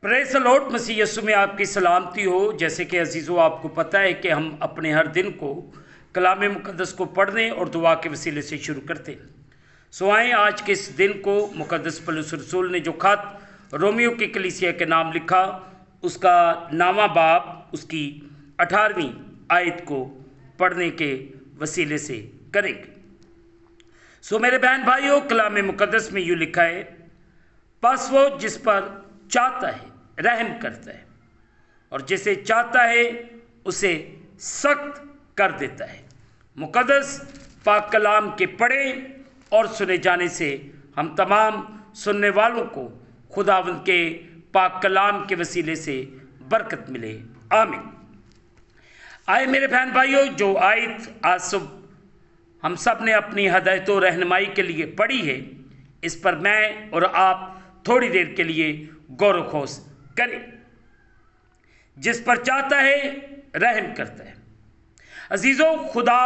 Praise the lord. Masih Yeshu में आपकी सलामती हो। जैसे कि अजीज़ों, आपको पता है कि हम अपने हर दिन को कलाम मुक़द्दस को पढ़ने और दुआ के वसीले से शुरू करते हैं। सो आए आज के इस दिन को मुक़द्दस पौलुस रसूल ने जो ख़त रोमियो की कलीसिया के नाम लिखा, उसका 9वां बाब उसकी 18वीं आयत को पढ़ने के वसीले से करेंगे। सो मेरे बहन भाइयों, कलाम मुक़द्दस में यूँ लिखा है, बस वो जिस पर चाहता है रहम करता है और जिसे चाहता है उसे सख्त कर देता है। मुक़द्दस पाक कलाम के पढ़े और सुने जाने से हम तमाम सुनने वालों को खुदावंद के पाक कलाम के वसीले से बरकत मिले। आमीन। आए मेरे बहन भाइयों, जो आयत आज सुबह हम सब ने अपनी हदायत और रहनुमाई के लिए पढ़ी है, इस पर मैं और आप थोड़ी देर के लिए गौर खोज करें। जिस पर चाहता है रहम करता है। अजीज़ों, खुदा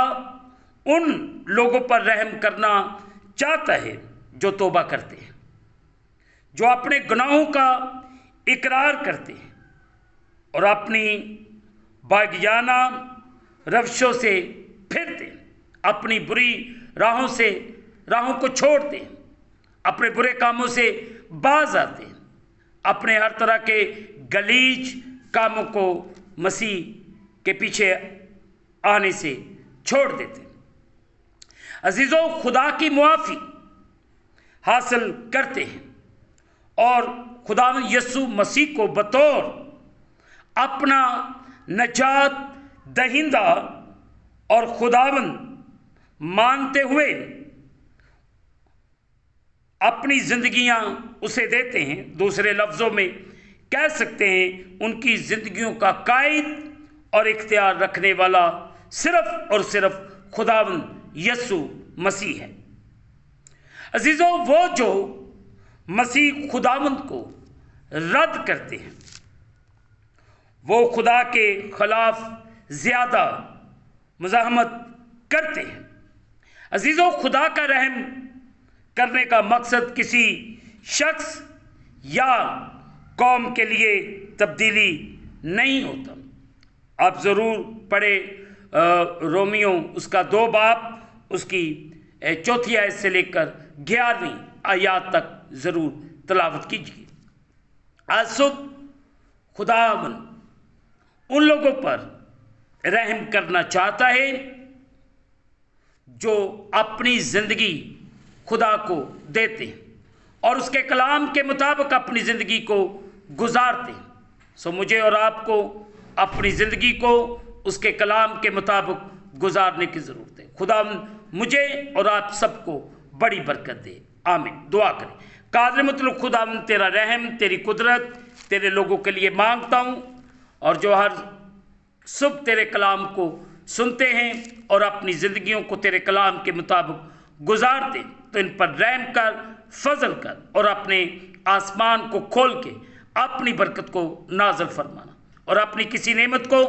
उन लोगों पर रहम करना चाहता है जो तौबा करते हैं, जो अपने गुनाहों का इकरार करते हैं और अपनी बागियाना रवशों से फिरते हैं, अपनी बुरी राहों को छोड़ते हैं, अपने बुरे कामों से बाज आते हैं, अपने हर तरह के गलीज कामों को मसीह के पीछे आने से छोड़ देते हैं। अजीज़ों, खुदा की मुआफ़ी हासिल करते हैं और खुदा यीशु मसीह को बतौर अपना नजात दहिंदा और खुदावंद मानते हुए अपनी जिंदगियां उसे देते हैं। दूसरे लफ्ज़ों में कह सकते हैं, उनकी जिंदगियों का कायद और इख्तियार रखने वाला सिर्फ और सिर्फ खुदावंद यीशु मसीह है। अजीज़ों, वो जो मसीह खुदावंद को रद्द करते हैं, वो खुदा के खिलाफ ज़्यादा मुज़ाहमत करते हैं। अजीज़ों, खुदा का रहम करने का मकसद किसी शख्स या कौम के लिए तब्दीली नहीं होता। आप ज़रूर पढ़े रोमियो उसका 2 बाब उसकी 4 आयत से लेकर 11वीं आयत तक ज़रूर तलावत कीजिए। आज सुबह खुदावन उन लोगों पर रहम करना चाहता है जो अपनी ज़िंदगी खुदा को देते हैं और उसके कलाम के मुताबिक अपनी ज़िंदगी को गुजारते हैं। सो मुझे और आपको अपनी ज़िंदगी को उसके कलाम के मुताबिक गुजारने की ज़रूरत है। खुदा मुझे और आप सबको बड़ी बरकत दे। आमीन। दुआ करें। कादिर मतलब खुदा, तेरा रहम, तेरी कुदरत तेरे लोगों के लिए मांगता हूँ, और जो हर सुबह तेरे कलाम को सुनते हैं और अपनी ज़िंदगियों को तेरे कलाम के मुताबिक गुजारते, तो इन पर रहम कर, फजल कर और अपने आसमान को खोल के अपनी बरकत को नाज़िल फरमाना और अपनी किसी नेमत को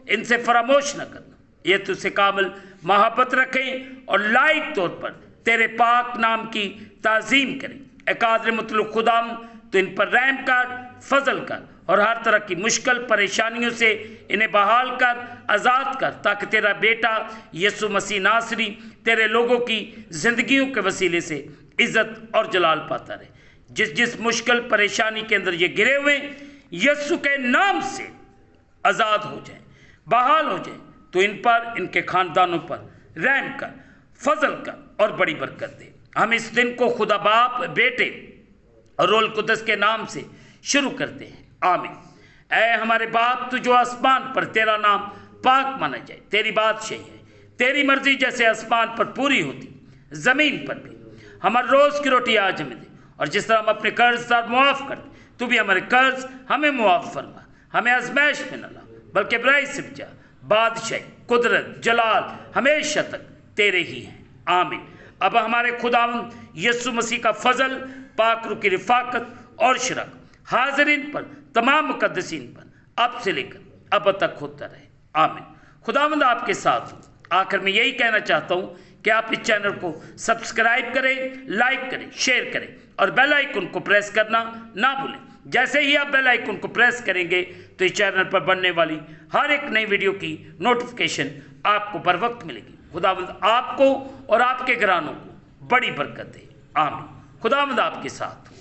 इनसे फरामोश न करना। ये तुझसे कामिल मोहब्बत रखें और लायक तौर पर तेरे पाक नाम की ताज़ीम करें। एकादर मतलब खुदा, तो इन पर रहम कर, फजल कर और हर तरह की मुश्किल परेशानियों से इन्हें बहाल कर, आज़ाद कर, ताकि तेरा बेटा यीशु मसीह नासरी तेरे लोगों की ज़िंदगियों के वसीले से इज़्ज़त और जलाल पाता रहे। जिस मुश्किल परेशानी के अंदर ये गिरे हुए यीशु के नाम से आज़ाद हो जाए, बहाल हो जाए, तो इन पर, इनके ख़ानदानों पर रहम कर, फजल कर और बड़ी बरकत दे। हम इस दिन को खुदा बाप, बेटे और रूह कुद्दस के नाम से शुरू करते हैं। आमीन। ऐ हमारे बाप, तू जो आसमान पर, तेरा नाम पाक माना जाए, तेरी बादशाही है, तेरी मर्जी जैसे आसमान पर पूरी होती ज़मीन पर भी। हमारे रोज़ की रोटी आज हमें दे, और जिस तरह हम अपने कर्जदार मुआफ़ करते, तू भी हमारे कर्ज हमें मुआफ़ फरमा। हमें आज़माइश में न ला, बल्कि बुराई से बचा। बादशाही, कुदरत, जलाल हमेशा तक तेरे ही हैं। आमीन। अब हमारे खुदावंद यीशु मसीह का फजल, पाक रूह की रिफ़ाकत और शरकत हाज़रीन पर, तमाम मुक़द्दसीन पर अब से लेकर अब तक होता रहे। आमीन। खुदावंद आपके साथ हो। आखिर में यही कहना चाहता हूँ कि आप इस चैनल को सब्सक्राइब करें, लाइक करें, शेयर करें और बेल आइकन को प्रेस करना ना भूलें, जैसे ही आप बेल आइकन को प्रेस करेंगे तो इस चैनल पर बनने वाली हर एक नई वीडियो की नोटिफिकेशन आपको बर वक्त मिलेगी। खुदावंद आपको और आपके घरानों को बड़ी बरकत दे। आमीन। खुदावंद आपके साथ।